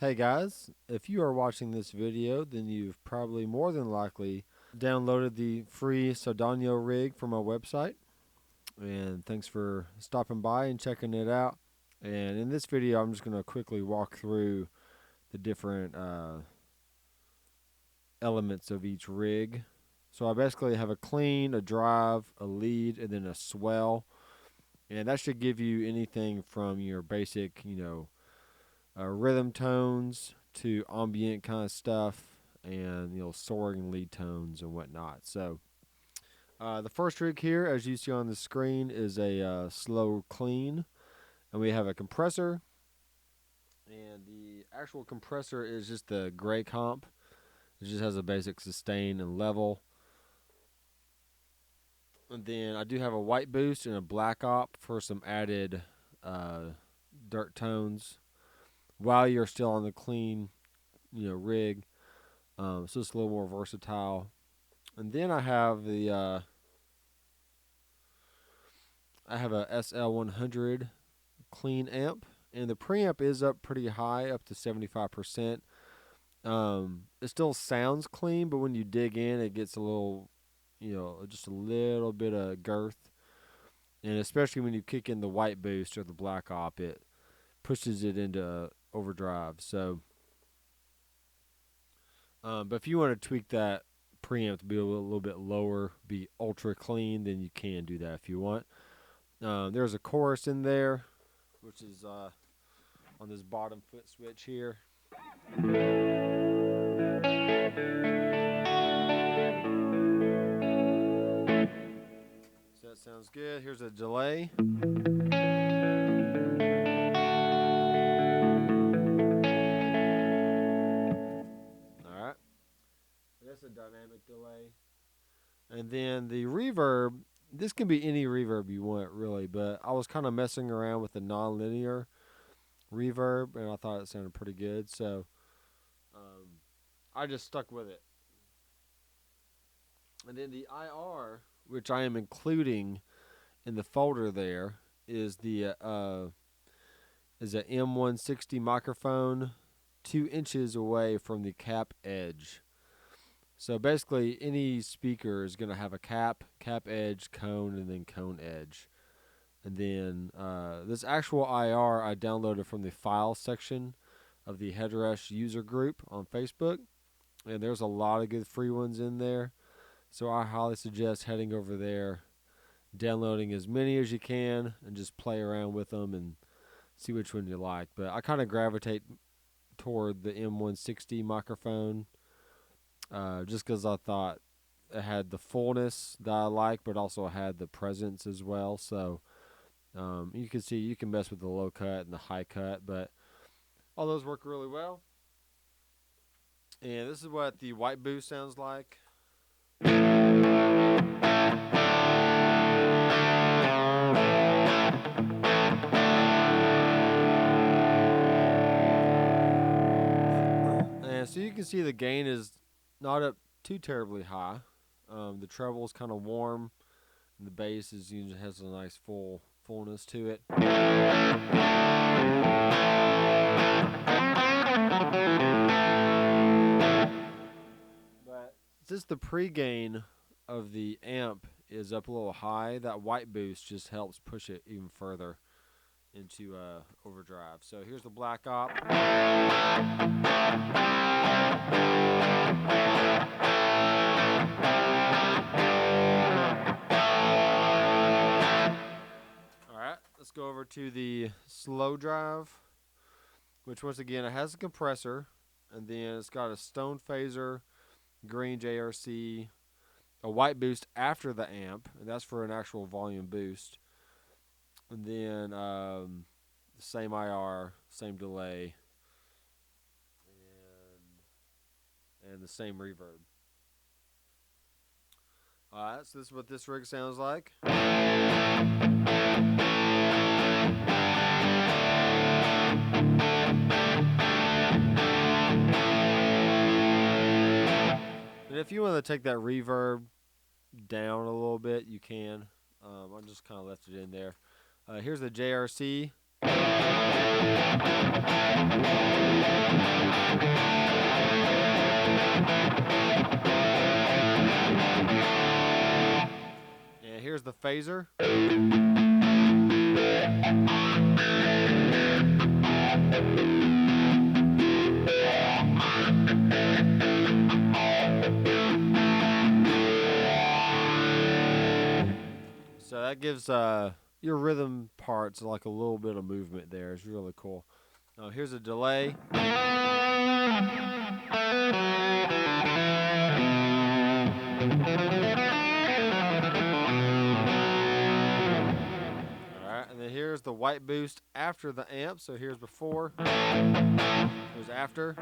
Hey guys, if you are watching this video, then you've probably more than likely downloaded the free SLO rig from my website. And thanks for stopping by and checking it out. And in this video, I'm just going to quickly walk through the different elements of each rig. So I basically have a clean, a drive, a lead, and then a swell. And that should give you anything from your basic, rhythm tones to ambient kind of stuff, and soaring lead tones and whatnot. So the first rig here, as you see on the screen, is a slow clean, and we have a compressor, and the actual compressor is just the gray comp. It just has a basic sustain and level. And then I do have a white boost and a black op for some added dirt tones while you're still on the clean rig. So it's a little more versatile. And then I have the I have a SL100 clean amp, and the preamp is up pretty high, up to 75%. It still sounds clean, but when you dig in, it gets a little, just a little bit of girth. And especially when you kick in the white boost or the black op, it pushes it into overdrive. So, but if you want to tweak that preamp to be a little bit lower, be ultra clean, then you can do that if you want. There's a chorus in there, which is on this bottom foot switch here. So that sounds good. Here's a delay. Alright. That's a dynamic delay. And then the reverb, this can be any reverb you want, really, but I was kind of messing around with the non-linear reverb, and I thought it sounded pretty good, so I just stuck with it. And then the IR, which I am including in the folder there, is the is a M160 microphone 2 inches away from the cap edge. So basically, any speaker is going to have a cap edge, cone, and then cone edge. And then this actual IR I downloaded from the file section of the Headrush user group on Facebook. And there's a lot of good free ones in there. So I highly suggest heading over there, downloading as many as you can, and just play around with them and see which one you like. But I kind of gravitate toward the M160 microphone just because I thought it had the fullness that I like, but also had the presence as well. So you can see you can mess with the low cut and the high cut, but all those work really well. And this is what the white boost sounds like. And so you can see the gain is not up too terribly high. The treble is kind of warm, and the bass has a nice fullness to it. But since the pre-gain of the amp is up a little high, that white boost just helps push it even further into overdrive. So here's the black op. Alright, let's go over to the slow drive, which once again it has a compressor, and then it's got a stone phaser, green JRC, a white boost after the amp, and that's for an actual volume boost. And then the same IR, same delay, and the same reverb. Alright, so this is what this rig sounds like. And if you want to take that reverb down a little bit, you can. I just kind of left it in there. Here's the JRC. phaser. So that gives your rhythm parts like a little bit of movement there. It's really cool. Here's a delay. Alright, and then here's the white boost after the amp. So here's before, here's after.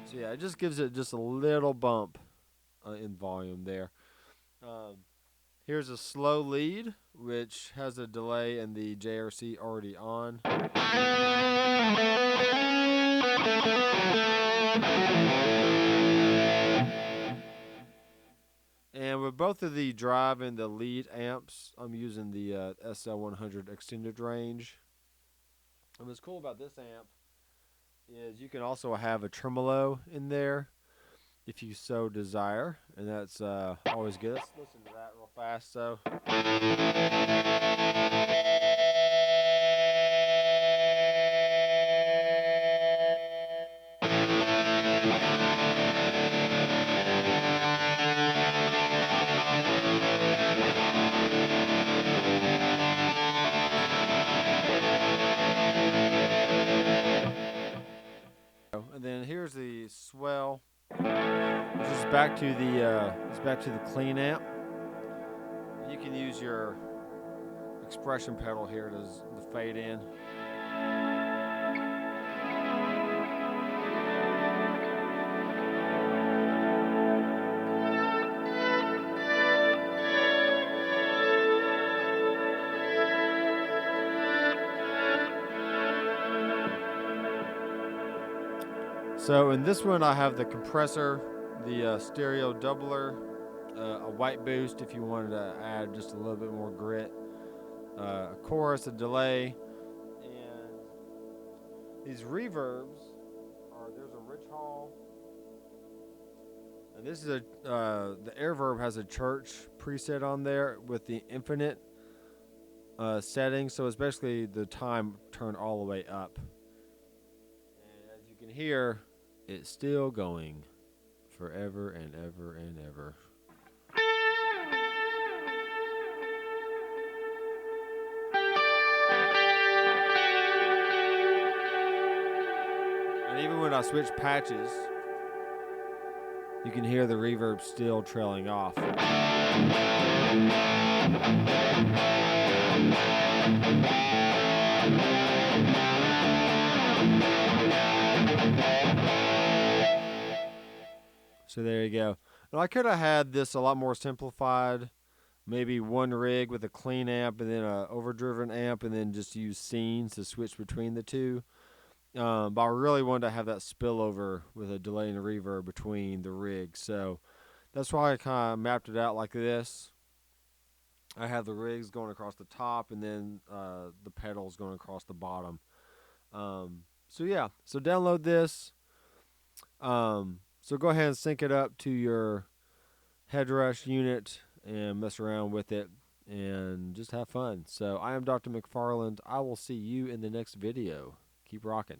So yeah, it just gives it just a little bump in volume there. Here's a slow lead, which has a delay and the JRC already on. And with both of the drive and the lead amps, I'm using the SL100 extended range. And what's cool about this amp is you can also have a tremolo in there if you so desire, and that's always good. Let's listen to that real fast. So. And then here's the Swell. This is back to the clean amp. You can use your expression pedal here to fade in. So in this one I have the compressor, the stereo doubler, a white boost if you wanted to add just a little bit more grit, a chorus, a delay, and these reverbs there's a Rich Hall, and this is the Airverb has a church preset on there with the infinite setting, so it's basically the time turned all the way up, and as you can hear, it's still going forever and ever and ever. And even when I switch patches, you can hear the reverb still trailing off. So there you go. And I could have had this a lot more simplified. Maybe one rig with a clean amp and then a overdriven amp and then just use scenes to switch between the two. But I really wanted to have that spillover with a delay and a reverb between the rigs. So that's why I kind of mapped it out like this. I have the rigs going across the top and then the pedals going across the bottom. So yeah, so download this. So go ahead and sync it up to your headrush unit and mess around with it and just have fun. So I am Dr. McFarland. I will see you in the next video. Keep rocking.